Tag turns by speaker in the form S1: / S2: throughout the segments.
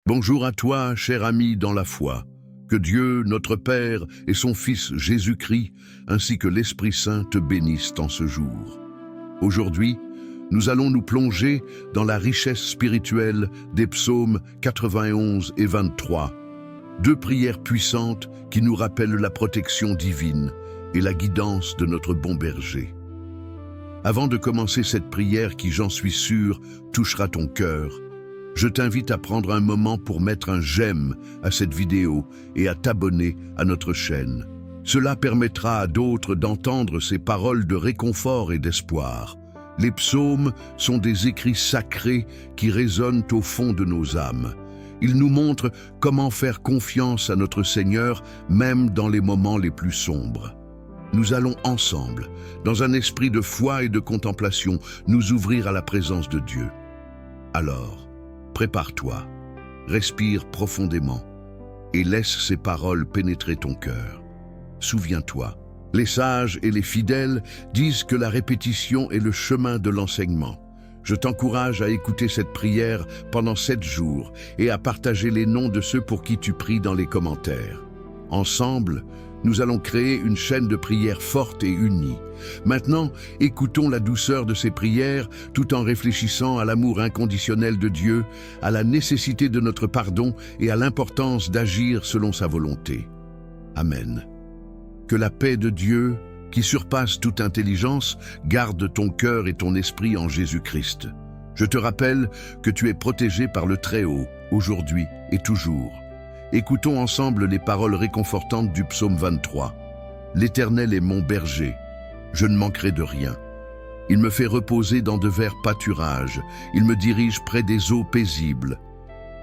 S1: Bonjour à toi, cher ami dans la foi. Que Dieu, notre Père, et son Fils Jésus-Christ, ainsi que l'Esprit Saint te bénissent en ce jour. Aujourd'hui, nous allons nous plonger dans la richesse spirituelle des psaumes 91 et 23, deux prières puissantes qui nous rappellent la protection divine et la guidance de notre bon berger. Avant de commencer cette prière qui, j'en suis sûr, touchera ton cœur, je t'invite à prendre un moment pour mettre un j'aime à cette vidéo et à t'abonner à notre chaîne. Cela permettra à d'autres d'entendre ces paroles de réconfort et d'espoir. Les psaumes sont des écrits sacrés qui résonnent au fond de nos âmes. Ils nous montrent comment faire confiance à notre Seigneur, même dans les moments les plus sombres. Nous allons ensemble, dans un esprit de foi et de contemplation, nous ouvrir à la présence de Dieu. Alors, prépare-toi, respire profondément et laisse ces paroles pénétrer ton cœur. Souviens-toi, les sages et les fidèles disent que la répétition est le chemin de l'enseignement. Je t'encourage à écouter cette prière pendant 7 jours et à partager les noms de ceux pour qui tu pries dans les commentaires. Ensemble, nous allons créer une chaîne de prières forte et unie. Maintenant, écoutons la douceur de ces prières tout en réfléchissant à l'amour inconditionnel de Dieu, à la nécessité de notre pardon et à l'importance d'agir selon sa volonté. Amen. Que la paix de Dieu, qui surpasse toute intelligence, garde ton cœur et ton esprit en Jésus-Christ. Je te rappelle que tu es protégé par le Très-Haut, aujourd'hui et toujours. Écoutons ensemble les paroles réconfortantes du psaume 23. L'Éternel est mon berger, je ne manquerai de rien. Il me fait reposer dans de verts pâturages, il me dirige près des eaux paisibles.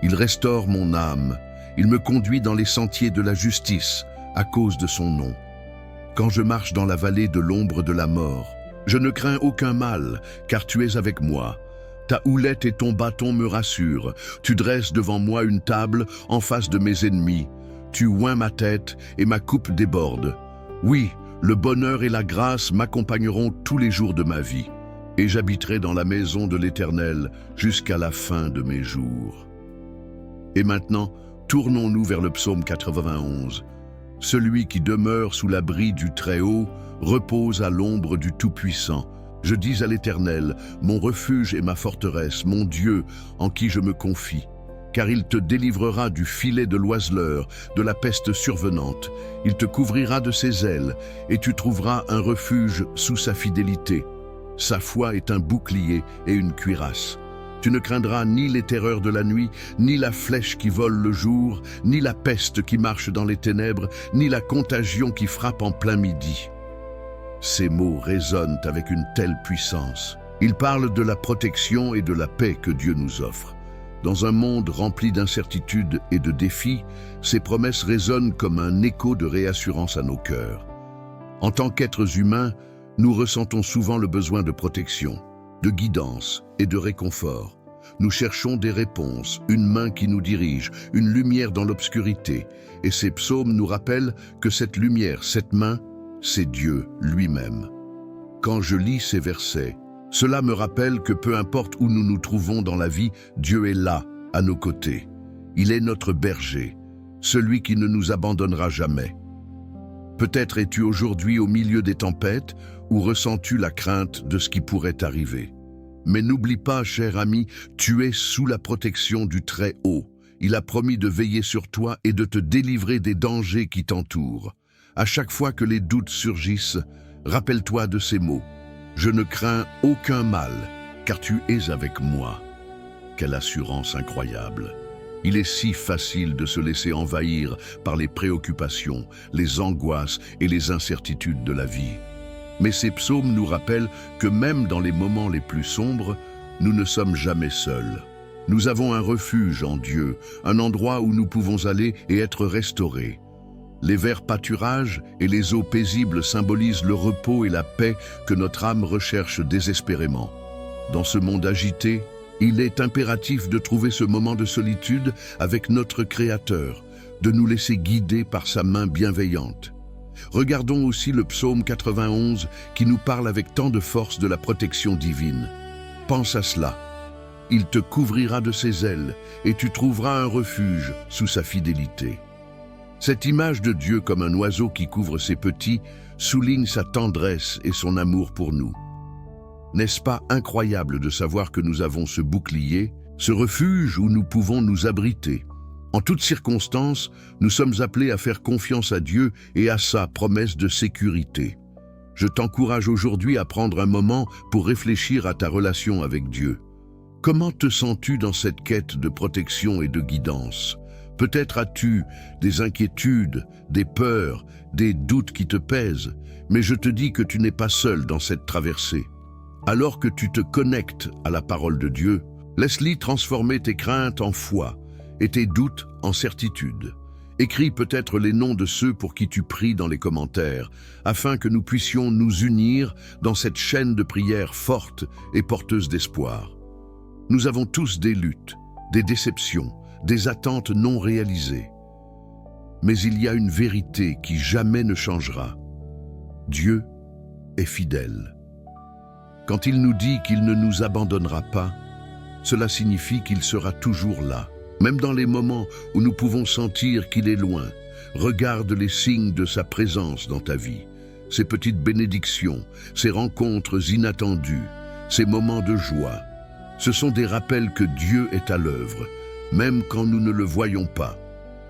S1: Il restaure mon âme, il me conduit dans les sentiers de la justice, à cause de son nom. Quand je marche dans la vallée de l'ombre de la mort, je ne crains aucun mal, car tu es avec moi. Ta houlette et ton bâton me rassurent. Tu dresses devant moi une table en face de mes ennemis. Tu oins ma tête et ma coupe déborde. Oui, le bonheur et la grâce m'accompagneront tous les jours de ma vie, et j'habiterai dans la maison de l'Éternel jusqu'à la fin de mes jours. Et maintenant, tournons-nous vers le psaume 91. Celui qui demeure sous l'abri du Très-Haut repose à l'ombre du Tout-Puissant. Je dis à l'Éternel, mon refuge et ma forteresse, mon Dieu, en qui je me confie. Car il te délivrera du filet de l'oiseleur, de la peste survenante. Il te couvrira de ses ailes, et tu trouveras un refuge sous sa fidélité. Sa foi est un bouclier et une cuirasse. Tu ne craindras ni les terreurs de la nuit, ni la flèche qui vole le jour, ni la peste qui marche dans les ténèbres, ni la contagion qui frappe en plein midi. Ces mots résonnent avec une telle puissance. Ils parlent de la protection et de la paix que Dieu nous offre. Dans un monde rempli d'incertitudes et de défis, ces promesses résonnent comme un écho de réassurance à nos cœurs. En tant qu'êtres humains, nous ressentons souvent le besoin de protection, de guidance et de réconfort. Nous cherchons des réponses, une main qui nous dirige, une lumière dans l'obscurité. Et ces psaumes nous rappellent que cette lumière, cette main, c'est Dieu lui-même. Quand je lis ces versets, cela me rappelle que peu importe où nous nous trouvons dans la vie, Dieu est là, à nos côtés. Il est notre berger, celui qui ne nous abandonnera jamais. Peut-être es-tu aujourd'hui au milieu des tempêtes ou ressens-tu la crainte de ce qui pourrait arriver. Mais n'oublie pas, cher ami, tu es sous la protection du Très-Haut. Il a promis de veiller sur toi et de te délivrer des dangers qui t'entourent. À chaque fois que les doutes surgissent, rappelle-toi de ces mots. Je ne crains aucun mal, car tu es avec moi. Quelle assurance incroyable! Il est si facile de se laisser envahir par les préoccupations, les angoisses et les incertitudes de la vie. Mais ces psaumes nous rappellent que même dans les moments les plus sombres, nous ne sommes jamais seuls. Nous avons un refuge en Dieu, un endroit où nous pouvons aller et être restaurés. Les verts pâturages et les eaux paisibles symbolisent le repos et la paix que notre âme recherche désespérément. Dans ce monde agité, il est impératif de trouver ce moment de solitude avec notre Créateur, de nous laisser guider par sa main bienveillante. Regardons aussi le psaume 91 qui nous parle avec tant de force de la protection divine. Pense à cela. il te couvrira de ses ailes et tu trouveras un refuge sous sa fidélité. Cette image de Dieu comme un oiseau qui couvre ses petits souligne sa tendresse et son amour pour nous. N'est-ce pas incroyable de savoir que nous avons ce bouclier, ce refuge où nous pouvons nous abriter? En toutes circonstances, nous sommes appelés à faire confiance à Dieu et à sa promesse de sécurité. Je t'encourage aujourd'hui à prendre un moment pour réfléchir à ta relation avec Dieu. Comment te sens-tu dans cette quête de protection et de guidance? Peut-être as-tu des inquiétudes, des peurs, des doutes qui te pèsent, mais je te dis que tu n'es pas seul dans cette traversée. Alors que tu te connectes à la parole de Dieu, laisse-lui transformer tes craintes en foi et tes doutes en certitude. Écris peut-être les noms de ceux pour qui tu pries dans les commentaires, afin que nous puissions nous unir dans cette chaîne de prière forte et porteuse d'espoir. Nous avons tous des luttes, des déceptions, des attentes non réalisées. Mais il y a une vérité qui jamais ne changera. Dieu est fidèle. Quand il nous dit qu'il ne nous abandonnera pas, cela signifie qu'il sera toujours là. Même dans les moments où nous pouvons sentir qu'il est loin, regarde les signes de sa présence dans ta vie. Ces petites bénédictions, ces rencontres inattendues, ces moments de joie. Ce sont des rappels que Dieu est à l'œuvre, même quand nous ne le voyons pas.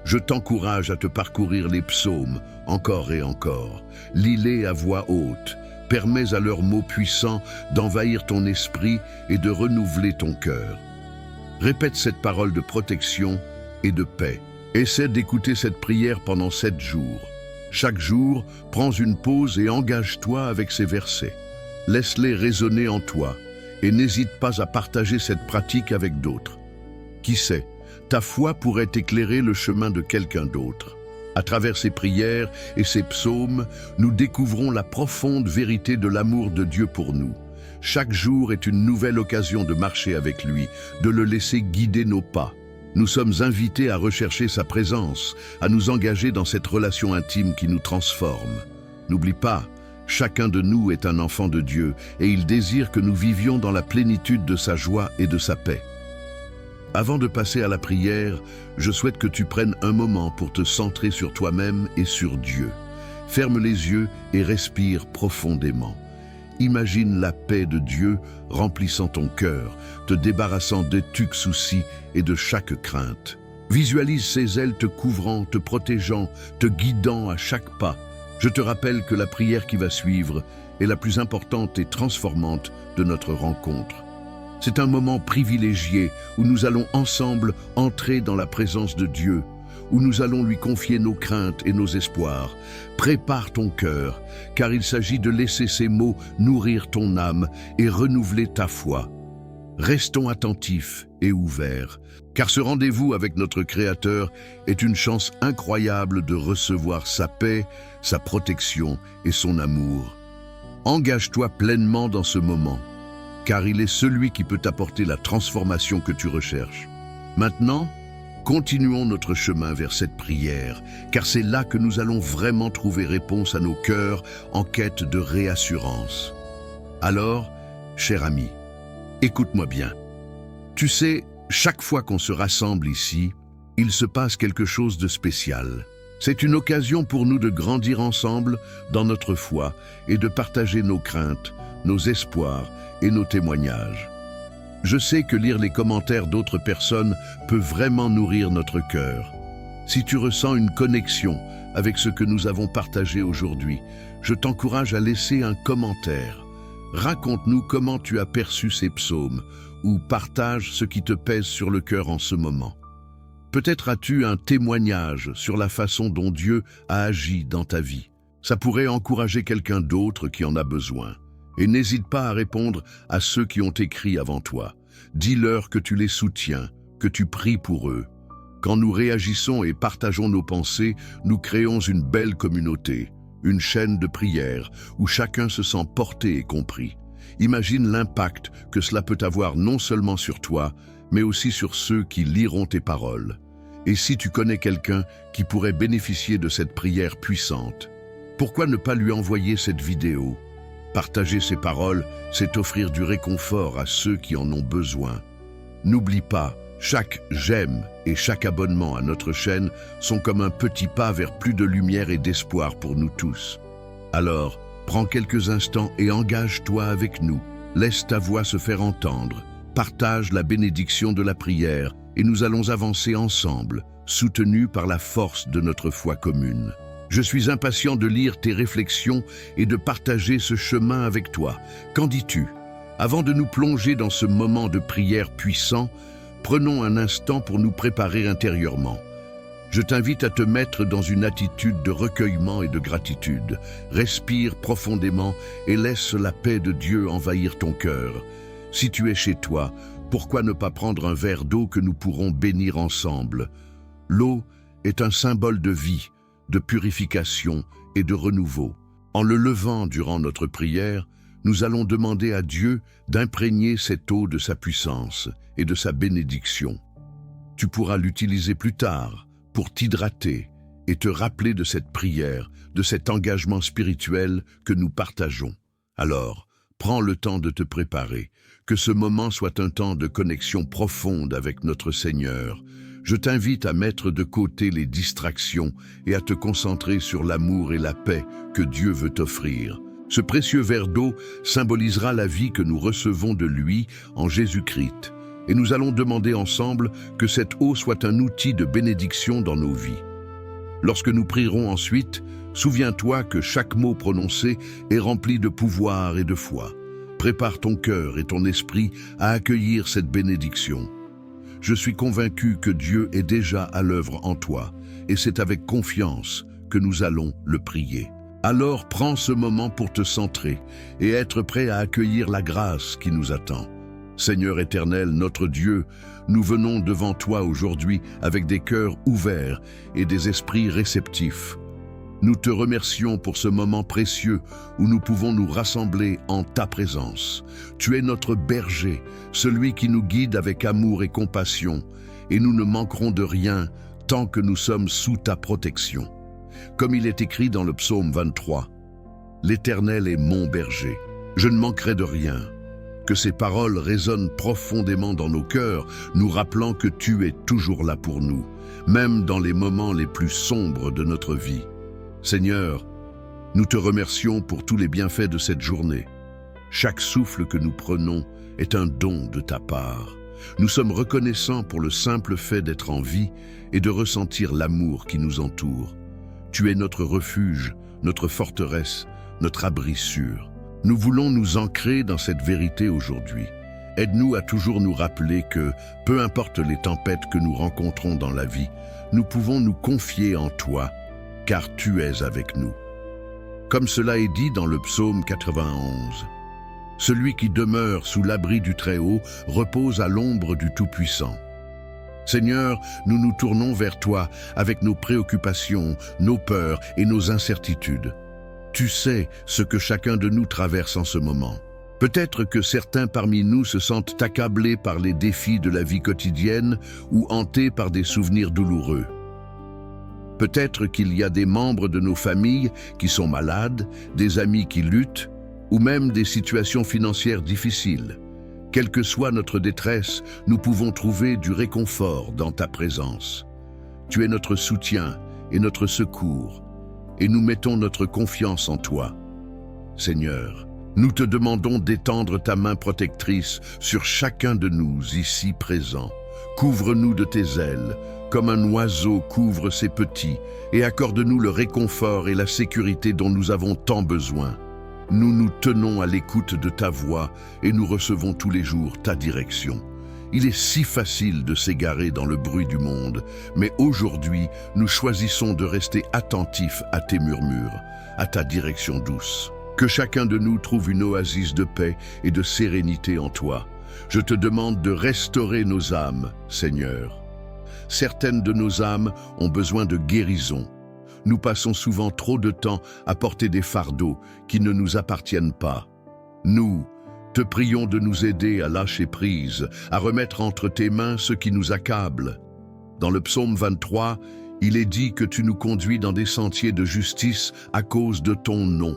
S1: Je t'encourage à te parcourir les psaumes, encore et encore. Lis-les à voix haute. Permets à leurs mots puissants d'envahir ton esprit et de renouveler ton cœur. Répète cette parole de protection et de paix. Essaie d'écouter cette prière pendant 7 jours. Chaque jour, prends une pause et engage-toi avec ces versets. Laisse-les résonner en toi et n'hésite pas à partager cette pratique avec d'autres. Qui sait, ta foi pourrait éclairer le chemin de quelqu'un d'autre. À travers ces prières et ces psaumes, nous découvrons la profonde vérité de l'amour de Dieu pour nous. Chaque jour est une nouvelle occasion de marcher avec lui, de le laisser guider nos pas. Nous sommes invités à rechercher sa présence, à nous engager dans cette relation intime qui nous transforme. N'oublie pas, chacun de nous est un enfant de Dieu et il désire que nous vivions dans la plénitude de sa joie et de sa paix. Avant de passer à la prière, je souhaite que tu prennes un moment pour te centrer sur toi-même et sur Dieu. Ferme les yeux et respire profondément. Imagine la paix de Dieu remplissant ton cœur, te débarrassant de tous soucis et de chaque crainte. Visualise ses ailes te couvrant, te protégeant, te guidant à chaque pas. Je te rappelle que la prière qui va suivre est la plus importante et transformante de notre rencontre. C'est un moment privilégié où nous allons ensemble entrer dans la présence de Dieu, où nous allons lui confier nos craintes et nos espoirs. Prépare ton cœur, car il s'agit de laisser ces mots nourrir ton âme et renouveler ta foi. Restons attentifs et ouverts, car ce rendez-vous avec notre Créateur est une chance incroyable de recevoir sa paix, sa protection et son amour. Engage-toi pleinement dans ce moment, car il est celui qui peut t'apporter la transformation que tu recherches. Maintenant, continuons notre chemin vers cette prière, car c'est là que nous allons vraiment trouver réponse à nos cœurs en quête de réassurance. Alors, cher ami, écoute-moi bien. Tu sais, chaque fois qu'on se rassemble ici, il se passe quelque chose de spécial. C'est une occasion pour nous de grandir ensemble dans notre foi et de partager nos craintes, nos espoirs et nos témoignages. Je sais que lire les commentaires d'autres personnes peut vraiment nourrir notre cœur. Si tu ressens une connexion avec ce que nous avons partagé aujourd'hui, je t'encourage à laisser un commentaire. Raconte-nous comment tu as perçu ces psaumes ou partage ce qui te pèse sur le cœur en ce moment. Peut-être as-tu un témoignage sur la façon dont Dieu a agi dans ta vie. Ça pourrait encourager quelqu'un d'autre qui en a besoin. Et n'hésite pas à répondre à ceux qui ont écrit avant toi. Dis-leur que tu les soutiens, que tu pries pour eux. Quand nous réagissons et partageons nos pensées, nous créons une belle communauté, une chaîne de prière où chacun se sent porté et compris. Imagine l'impact que cela peut avoir non seulement sur toi, mais aussi sur ceux qui liront tes paroles. Et si tu connais quelqu'un qui pourrait bénéficier de cette prière puissante, pourquoi ne pas lui envoyer cette vidéo? Partager ces paroles, c'est offrir du réconfort à ceux qui en ont besoin. N'oublie pas, chaque j'aime et chaque abonnement à notre chaîne sont comme un petit pas vers plus de lumière et d'espoir pour nous tous. Alors, prends quelques instants et engage-toi avec nous. Laisse ta voix se faire entendre. Partage la bénédiction de la prière et nous allons avancer ensemble, soutenus par la force de notre foi commune. Je suis impatient de lire tes réflexions et de partager ce chemin avec toi. Qu'en dis-tu? Avant de nous plonger dans ce moment de prière puissant, prenons un instant pour nous préparer intérieurement. Je t'invite à te mettre dans une attitude de recueillement et de gratitude. Respire profondément et laisse la paix de Dieu envahir ton cœur. Si tu es chez toi, pourquoi ne pas prendre un verre d'eau que nous pourrons bénir ensemble? L'eau est un symbole de vie, de purification et de renouveau. En le levant durant notre prière, nous allons demander à Dieu d'imprégner cette eau de sa puissance et de sa bénédiction. Tu pourras l'utiliser plus tard pour t'hydrater et te rappeler de cette prière, de cet engagement spirituel que nous partageons. Alors, prends le temps de te préparer, que ce moment soit un temps de connexion profonde avec notre Seigneur. Je t'invite à mettre de côté les distractions et à te concentrer sur l'amour et la paix que Dieu veut t'offrir. Ce précieux verre d'eau symbolisera la vie que nous recevons de lui en Jésus-Christ. Et nous allons demander ensemble que cette eau soit un outil de bénédiction dans nos vies. Lorsque nous prierons ensuite, souviens-toi que chaque mot prononcé est rempli de pouvoir et de foi. Prépare ton cœur et ton esprit à accueillir cette bénédiction. Je suis convaincu que Dieu est déjà à l'œuvre en toi, et c'est avec confiance que nous allons le prier. Alors prends ce moment pour te centrer et être prêt à accueillir la grâce qui nous attend. Seigneur éternel, notre Dieu, nous venons devant toi aujourd'hui avec des cœurs ouverts et des esprits réceptifs. Nous te remercions pour ce moment précieux où nous pouvons nous rassembler en ta présence. Tu es notre berger, celui qui nous guide avec amour et compassion, et nous ne manquerons de rien tant que nous sommes sous ta protection. Comme il est écrit dans le psaume 23, « L'Éternel est mon berger, je ne manquerai de rien ». Que ces paroles résonnent profondément dans nos cœurs, nous rappelant que tu es toujours là pour nous, même dans les moments les plus sombres de notre vie. Seigneur, nous te remercions pour tous les bienfaits de cette journée. Chaque souffle que nous prenons est un don de ta part. Nous sommes reconnaissants pour le simple fait d'être en vie et de ressentir l'amour qui nous entoure. Tu es notre refuge, notre forteresse, notre abri sûr. Nous voulons nous ancrer dans cette vérité aujourd'hui. Aide-nous à toujours nous rappeler que, peu importe les tempêtes que nous rencontrons dans la vie, nous pouvons nous confier en toi, car tu es avec nous. Comme cela est dit dans le psaume 91, « Celui qui demeure sous l'abri du Très-Haut repose à l'ombre du Tout-Puissant. » Seigneur, nous nous tournons vers toi avec nos préoccupations, nos peurs et nos incertitudes. Tu sais ce que chacun de nous traverse en ce moment. Peut-être que certains parmi nous se sentent accablés par les défis de la vie quotidienne ou hantés par des souvenirs douloureux. Peut-être qu'il y a des membres de nos familles qui sont malades, des amis qui luttent, ou même des situations financières difficiles. Quelle que soit notre détresse, nous pouvons trouver du réconfort dans ta présence. Tu es notre soutien et notre secours, et nous mettons notre confiance en toi. Seigneur, nous te demandons d'étendre ta main protectrice sur chacun de nous ici présents. Couvre-nous de tes ailes, comme un oiseau couvre ses petits, et accorde-nous le réconfort et la sécurité dont nous avons tant besoin. Nous nous tenons à l'écoute de ta voix et nous recevons tous les jours ta direction. Il est si facile de s'égarer dans le bruit du monde, mais aujourd'hui, nous choisissons de rester attentifs à tes murmures, à ta direction douce. Que chacun de nous trouve une oasis de paix et de sérénité en toi. Je te demande de restaurer nos âmes, Seigneur. Certaines de nos âmes ont besoin de guérison. Nous passons souvent trop de temps à porter des fardeaux qui ne nous appartiennent pas. Nous te prions de nous aider à lâcher prise, à remettre entre tes mains ce qui nous accable. Dans le psaume 23, il est dit que tu nous conduis dans des sentiers de justice à cause de ton nom.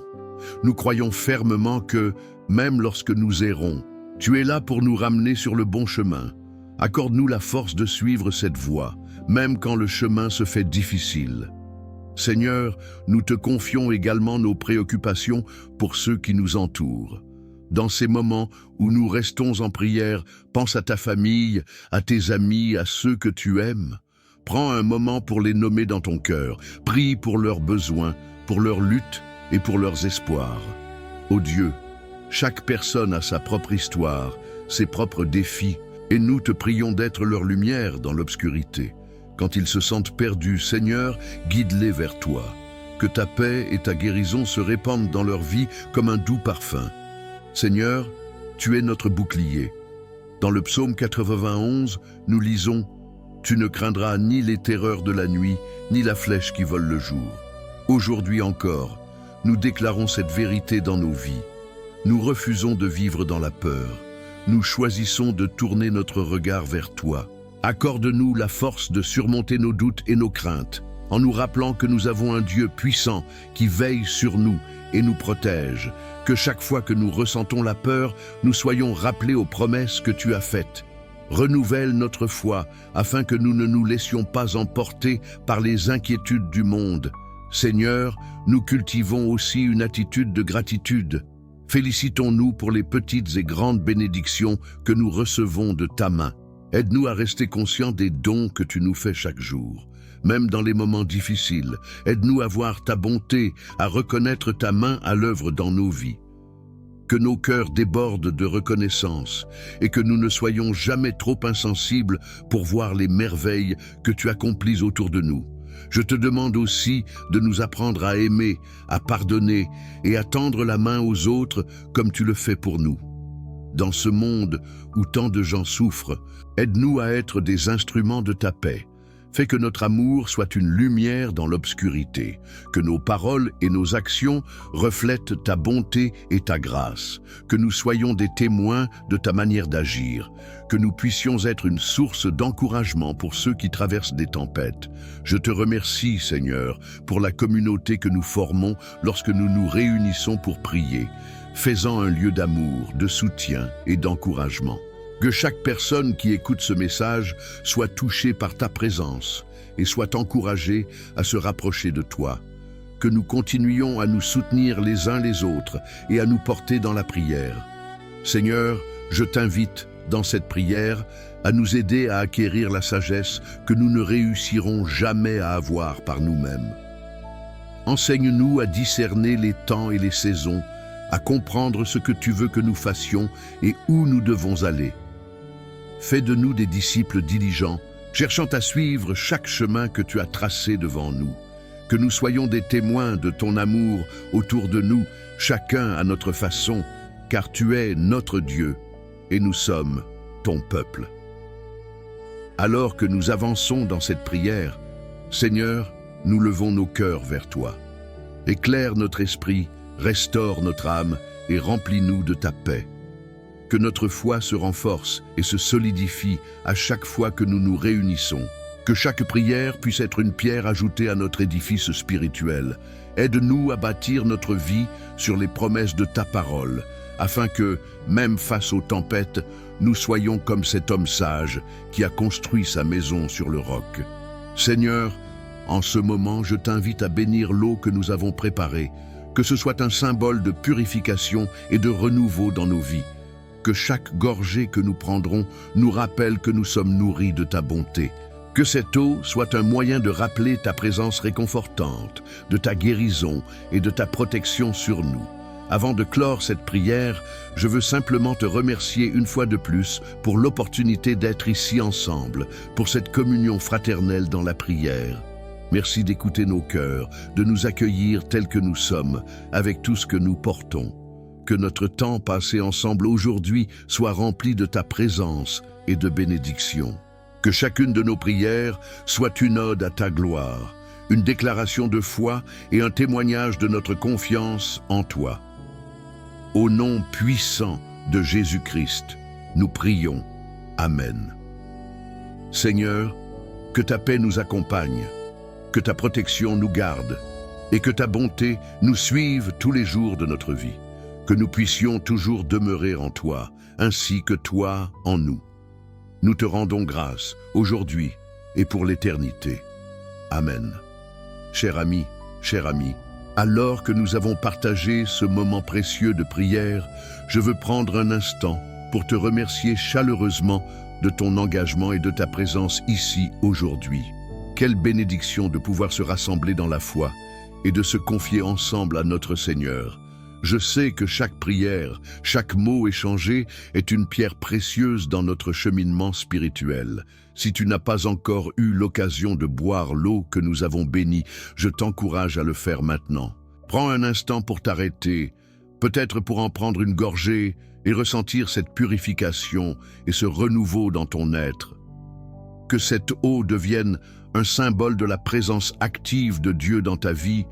S1: Nous croyons fermement que, même lorsque nous errons, tu es là pour nous ramener sur le bon chemin. Accorde-nous la force de suivre cette voie, même quand le chemin se fait difficile. Seigneur, nous te confions également nos préoccupations pour ceux qui nous entourent. Dans ces moments où nous restons en prière, pense à ta famille, à tes amis, à ceux que tu aimes. Prends un moment pour les nommer dans ton cœur. Prie pour leurs besoins, pour leurs luttes et pour leurs espoirs. Ô Dieu, chaque personne a sa propre histoire, ses propres défis, et nous te prions d'être leur lumière dans l'obscurité. Quand ils se sentent perdus, Seigneur, guide-les vers toi. Que ta paix et ta guérison se répandent dans leur vie comme un doux parfum. Seigneur, tu es notre bouclier. Dans le psaume 91, nous lisons « Tu ne craindras ni les terreurs de la nuit, ni la flèche qui vole le jour. » Aujourd'hui encore, nous déclarons cette vérité dans nos vies. Nous refusons de vivre dans la peur. Nous choisissons de tourner notre regard vers toi. Accorde-nous la force de surmonter nos doutes et nos craintes, en nous rappelant que nous avons un Dieu puissant qui veille sur nous et nous protège. Que chaque fois que nous ressentons la peur, nous soyons rappelés aux promesses que tu as faites. Renouvelle notre foi, afin que nous ne nous laissions pas emporter par les inquiétudes du monde. Seigneur, nous cultivons aussi une attitude de gratitude. Félicitons-nous pour les petites et grandes bénédictions que nous recevons de ta main. Aide-nous à rester conscients des dons que tu nous fais chaque jour. Même dans les moments difficiles, aide-nous à voir ta bonté, à reconnaître ta main à l'œuvre dans nos vies. Que nos cœurs débordent de reconnaissance et que nous ne soyons jamais trop insensibles pour voir les merveilles que tu accomplis autour de nous. Je te demande aussi de nous apprendre à aimer, à pardonner et à tendre la main aux autres comme tu le fais pour nous. Dans ce monde où tant de gens souffrent, aide-nous à être des instruments de ta paix. Fais que notre amour soit une lumière dans l'obscurité, que nos paroles et nos actions reflètent ta bonté et ta grâce, que nous soyons des témoins de ta manière d'agir, que nous puissions être une source d'encouragement pour ceux qui traversent des tempêtes. Je te remercie, Seigneur, pour la communauté que nous formons lorsque nous nous réunissons pour prier, faisant un lieu d'amour, de soutien et d'encouragement. Que chaque personne qui écoute ce message soit touchée par ta présence et soit encouragée à se rapprocher de toi. Que nous continuions à nous soutenir les uns les autres et à nous porter dans la prière. Seigneur, je t'invite dans cette prière à nous aider à acquérir la sagesse que nous ne réussirons jamais à avoir par nous-mêmes. Enseigne-nous à discerner les temps et les saisons, à comprendre ce que tu veux que nous fassions et où nous devons aller. Fais de nous des disciples diligents, cherchant à suivre chaque chemin que tu as tracé devant nous. Que nous soyons des témoins de ton amour autour de nous, chacun à notre façon, car tu es notre Dieu et nous sommes ton peuple. Alors que nous avançons dans cette prière, Seigneur, nous levons nos cœurs vers toi. Éclaire notre esprit, restaure notre âme et remplis-nous de ta paix. Que notre foi se renforce et se solidifie à chaque fois que nous nous réunissons. Que chaque prière puisse être une pierre ajoutée à notre édifice spirituel. Aide-nous à bâtir notre vie sur les promesses de ta parole, afin que, même face aux tempêtes, nous soyons comme cet homme sage qui a construit sa maison sur le roc. Seigneur, en ce moment, je t'invite à bénir l'eau que nous avons préparée, que ce soit un symbole de purification et de renouveau dans nos vies. Que chaque gorgée que nous prendrons nous rappelle que nous sommes nourris de ta bonté. Que cette eau soit un moyen de rappeler ta présence réconfortante, de ta guérison et de ta protection sur nous. Avant de clore cette prière, je veux simplement te remercier une fois de plus pour l'opportunité d'être ici ensemble, pour cette communion fraternelle dans la prière. Merci d'écouter nos cœurs, de nous accueillir tels que nous sommes, avec tout ce que nous portons. Que notre temps passé ensemble aujourd'hui soit rempli de ta présence et de bénédictions. Que chacune de nos prières soit une ode à ta gloire, une déclaration de foi et un témoignage de notre confiance en toi. Au nom puissant de Jésus-Christ, nous prions. Amen. Seigneur, que ta paix nous accompagne, que ta protection nous garde et que ta bonté nous suive tous les jours de notre vie. Que nous puissions toujours demeurer en toi, ainsi que toi en nous. Nous te rendons grâce, aujourd'hui et pour l'éternité. Amen. Cher ami, alors que nous avons partagé ce moment précieux de prière, je veux prendre un instant pour te remercier chaleureusement de ton engagement et de ta présence ici aujourd'hui. Quelle bénédiction de pouvoir se rassembler dans la foi et de se confier ensemble à notre Seigneur. Je sais que chaque prière, chaque mot échangé est une pierre précieuse dans notre cheminement spirituel. Si tu n'as pas encore eu l'occasion de boire l'eau que nous avons bénie, je t'encourage à le faire maintenant. Prends un instant pour t'arrêter, peut-être pour en prendre une gorgée et ressentir cette purification et ce renouveau dans ton être. Que cette eau devienne un symbole de la présence active de Dieu dans ta vie,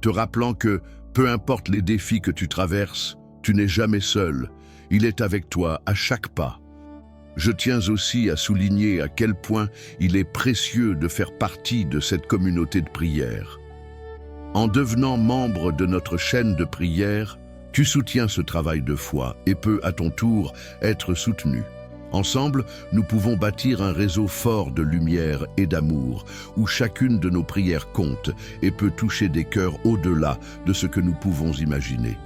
S1: te rappelant que, peu importe les défis que tu traverses, tu n'es jamais seul. Il est avec toi à chaque pas. Je tiens aussi à souligner à quel point il est précieux de faire partie de cette communauté de prière. En devenant membre de notre chaîne de prière, tu soutiens ce travail de foi et peux à ton tour être soutenu. Ensemble, nous pouvons bâtir un réseau fort de lumière et d'amour, où chacune de nos prières compte et peut toucher des cœurs au-delà de ce que nous pouvons imaginer.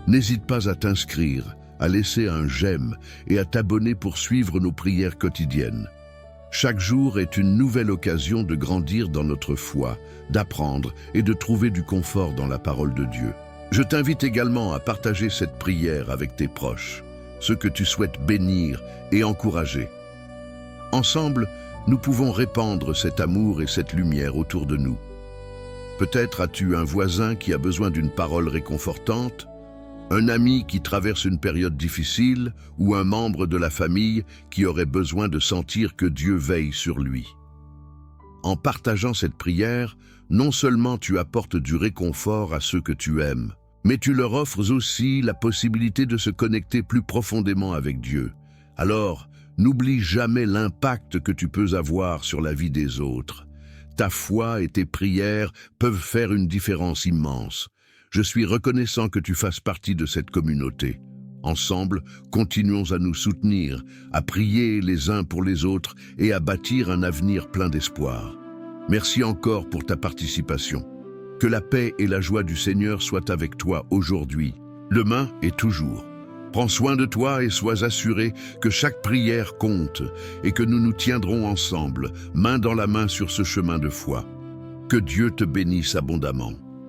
S1: N'hésite pas à t'inscrire, à laisser un j'aime et à t'abonner pour suivre nos prières quotidiennes. Chaque jour est une nouvelle occasion de grandir dans notre foi, d'apprendre et de trouver du confort dans la parole de Dieu. Je t'invite également à partager cette prière avec tes proches, ceux que tu souhaites bénir et encourager. Ensemble, nous pouvons répandre cet amour et cette lumière autour de nous. Peut-être as-tu un voisin qui a besoin d'une parole réconfortante, un ami qui traverse une période difficile ou un membre de la famille qui aurait besoin de sentir que Dieu veille sur lui. En partageant cette prière, non seulement tu apportes du réconfort à ceux que tu aimes, mais tu leur offres aussi la possibilité de se connecter plus profondément avec Dieu. Alors, n'oublie jamais l'impact que tu peux avoir sur la vie des autres. Ta foi et tes prières peuvent faire une différence immense. Je suis reconnaissant que tu fasses partie de cette communauté. Ensemble, continuons à nous soutenir, à prier les uns pour les autres et à bâtir un avenir plein d'espoir. Merci encore pour ta participation. Que la paix et la joie du Seigneur soient avec toi aujourd'hui, demain et toujours. Prends soin de toi et sois assuré que chaque prière compte et que nous nous tiendrons ensemble, main dans la main sur ce chemin de foi. Que Dieu te bénisse abondamment.